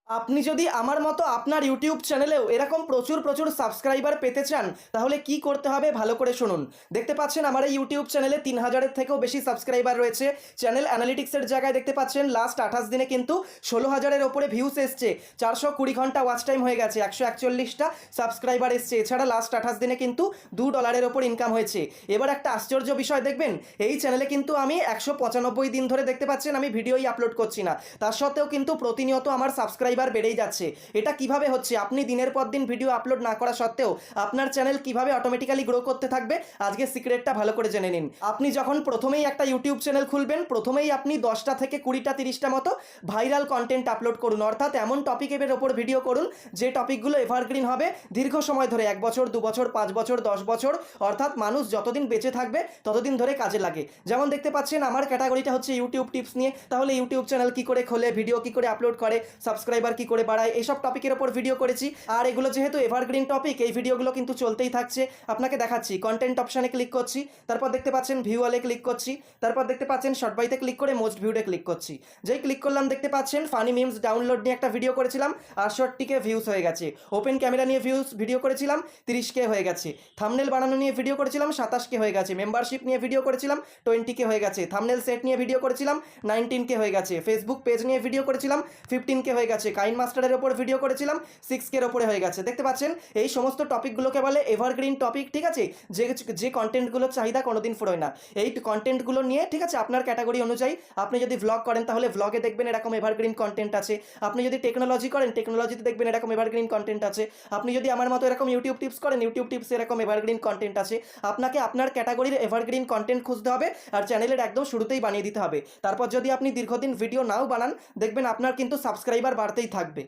আপনি যদি আমার মতো আপনার ইউটিউব চ্যানেলেও এরকম প্রচুর প্রচুর সাবস্ক্রাইবার পেতে চান, তাহলে কি করতে হবে ভালো করে শুনুন। দেখতে পাচ্ছেন আমার এই ইউটিউব চ্যানেলে 3000-এর থেকেও বেশি সাবস্ক্রাইবার রয়েছে। চ্যানেল অ্যানালিটিক্সের জায়গায় দেখতে পাচ্ছেন লাস্ট 28 দিনে কিন্তু 16,000-এর ওপরে ভিউস এসছে, 420 ঘন্টা ওয়াচ টাইম হয়ে গেছে, 141টা সাবস্ক্রাইবার এসছে। এছাড়া লাস্ট 28 দিনে কিন্তু $2 ওপর ইনকাম হয়েছে। এবার একটা আশ্চর্য বিষয় দেখবেন, এই চ্যানেলে কিন্তু আমি 195 দিন ধরে দেখতে পাচ্ছেন আমি ভিডিওই আপলোড করছি না, তার সত্ত্বেও কিন্তু প্রতিনিয়ত আমার সাবস্ক্রাইবার বেড়েই যাচ্ছে। এটা কিভাবে হচ্ছে? আপনি দিনের পর দিন ভিডিও আপলোড না করা সত্ত্বেও আপনার চ্যানেল কিভাবে অটোমেটিক্যালি গ্রো করতে থাকবে, আজকে সিক্রেটটা ভালো করে জেনে নিন। আপনি যখন প্রথমেই একটা ইউটিউব চ্যানেল খুলবেন, প্রথমেই আপনি 10টা থেকে 20টা 30টা মতো ভাইরাল কন্টেন্ট আপলোড করুন, অর্থাৎ এমন টপিকের ওপর ভিডিও করুন যে টপিকগুলো এভারগ্রিন হবে দীর্ঘ সময় ধরে, 1 বছর 2 বছর 5 বছর 10 বছর, অর্থাৎ মানুষ যতদিন বেঁচে থাকবে ততদিন ধরে কাজে লাগে। যেমন দেখতে পাচ্ছেন আমার ক্যাটাগরিটা হচ্ছে ইউটিউব টিপস নিয়ে। তাহলে ইউটিউব চ্যানেল কি করে খোলে, ভিডিও কি করে আপলোড করে, সাবস্ক্রাইবার কি করে বাড়ায়, এইসব টপিকের ওপর ভিডিও করেছি। আর এগুলো যেহেতু এভারগ্রিন টপিক, এই ভিডিওগুলো কিন্তু চলতেই থাকছে। আপনাকে দেখাচ্ছি, কন্টেন্ট অপশানে ক্লিক করছি, তারপর দেখতে পাচ্ছেন ভিউ অলে ক্লিক করছি, তারপর দেখতে পাচ্ছেন শর্ট বাইতে ক্লিক করে মোস্ট ভিউডে ক্লিক করছি। যেই ক্লিক করলাম দেখতে পাচ্ছেন ফানি মিমস ডাউনলোড নিয়ে একটা ভিডিও করেছিলাম, 68কে ভিউস হয়ে গেছে। ওপেন ক্যামেরা নিয়ে ভিডিও করেছিলাম, 30কে হয়ে গেছে। থাম্বনেল বানানো নিয়ে ভিডিও করেছিলাম, 27কে হয়ে গেছে। মেম্বারশিপ নিয়ে ভিডিও করেছিলাম, 20কে হয়ে গেছে। থাম্বনেল সেট নিয়ে ভিডিও করেছিলাম, 19কে হয়ে গেছে। ফেসবুক পেজ নিয়ে ভিডিও করেছিলাম, 15কে হয়ে গেছে। কাইন মাস্টারের ওপর ভিডিও করেছিলাম, 6কের ওপরে হয়ে গেছে। দেখতে পাচ্ছেন এই সমস্ত টপিকগুলোকে বলে এভারগ্রিন টপিক, ঠিক আছে? যে যে কন্টেন্টগুলোর চাহিদা কোনোদিন ফুরোয় না, এই কন্টেন্টগুলো নিয়ে, ঠিক আছে, আপনার ক্যাটাগরি অনুযায়ী আপনি যদি ভ্লগ করেন তাহলে ভ্লগে দেখবেন এরকম এভারগ্রিন কন্টেন্ট আছে। আপনি যদি টেকনোলজি করেন, টেকনোলজিতে দেখবেন এরকম এভারগ্রিন কন্টেন্ট আছে। আপনি যদি আমার মতো এরকম ইউটিউব টিপস করেন, ইউটিউব টিপস এরকম এভারগ্রিন কন্টেন্ট আছে। আপনাকে আপনার ক্যাটাগরির এভারগ্রিন কন্টেন্ট খুঁজতে হবে আর চ্যানেলের একদম শুরুতেই বানিয়ে দিতে হবে। তারপর যদি আপনি দীর্ঘদিন ভিডিও নাও বানান, দেখবেন আপনার কিন্তু সাবস্ক্রাইবার বাড়তেই থাকবে।